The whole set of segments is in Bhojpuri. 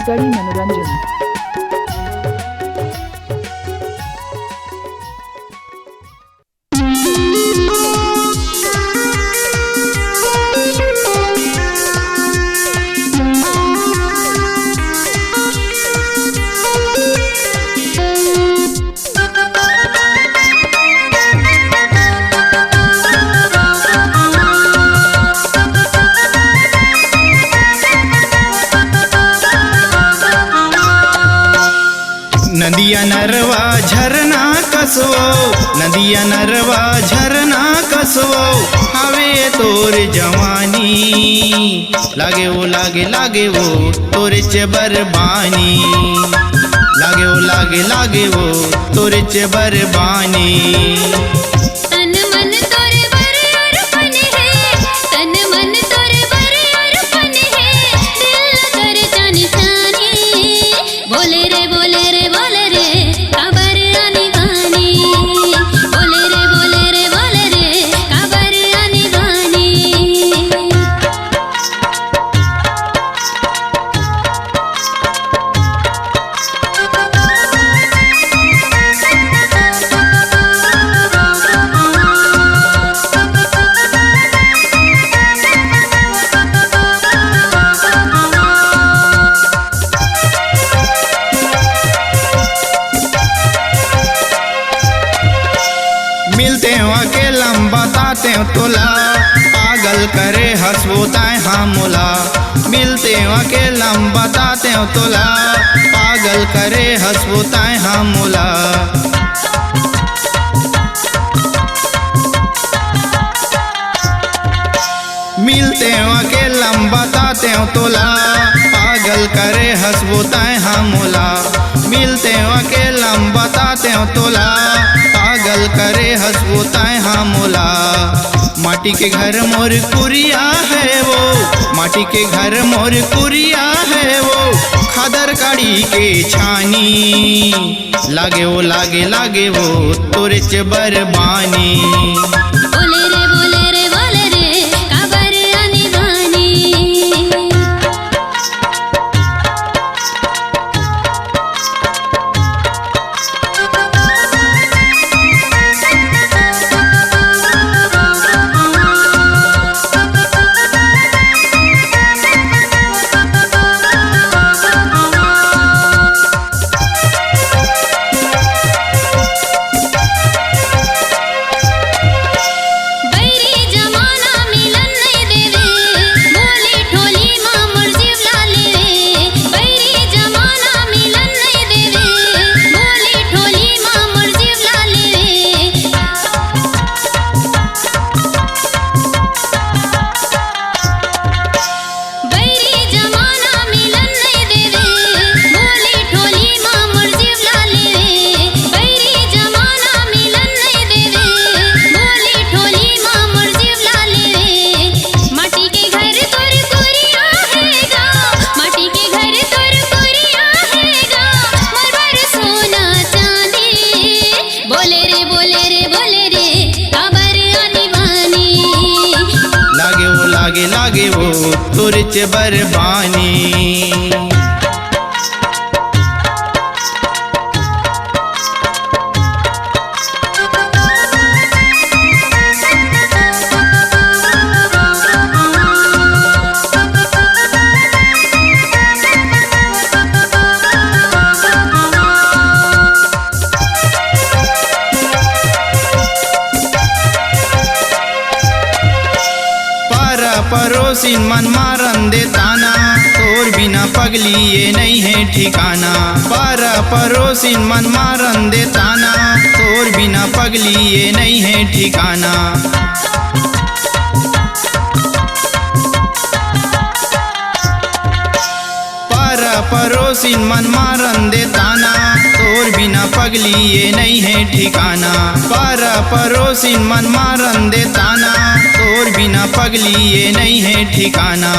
छत्तीसगढ़ी मनोरंजन। नदिया नरवा झरना कसवो, नदिया नरवा झरना कसवो, हवे तोर जवानी लागे वो लागे लागे वो तोर चबर बानी, लागे वो लागे लागे वो तोर चबर बानी। मिलते हो अकेला बताते हो तोला, पागल करे हंसबोताए हाँ मोला। मिलते हो अकेला बताते हो तोला, पागल करे हंसबोताए हाँ मोला। मिलते हो अकेला बताते हो तोला, पागल करे हंसबोताए हाँ मोला। मिलते हो अकेला बताते हो तोला, पागल करे हंसबोताए हाँ मोला। माटी के घर मोर कुरिया है वो, माटी के घर मोर कुरिया है वो, खदर काड़ी के छानी लागे वो लागे लागे वो तोरे चबर बानी। लागे लागे वो तोर चबर बानी। पड़ोसिन मन मारन दे ताना, तोर बिना पगली ये नहीं है ठिकाना। पारा पड़ोसिन मन मारन दे ताना, तोर बिना पगली ये नहीं है ठिकाना। पारा पड़ोसिन मन मारन दे ताना, तोर बिना पगली ये नहीं है ठिकाना। पारा पड़ोसिन मन मारन दे ताना, तोर बिना पगली ये नहीं है ठिकाना।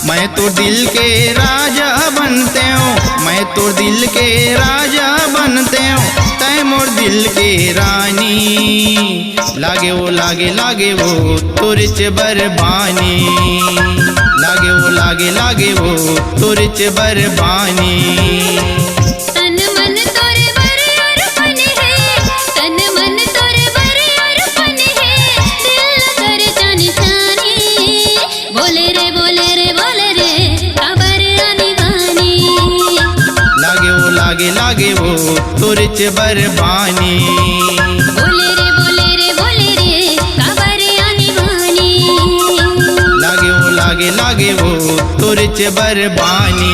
मैं तो दिल के राजा बनते हूँ, मैं तो दिल के राजा बनते हूँ, तय मोर दिल के रानी लागे वो तुरच बरबानी लागे वो तुरच बरबानी तन मन तोरे बर अर्पण है तन मन तोरे बर अर्पण है दिल कर जानी बोले रे बोले रे बोले रे खबर आनी बानी लागे वो तुरच बरबानी बोले रे खबर आनी बानी लागे वो तुरच बरबानी।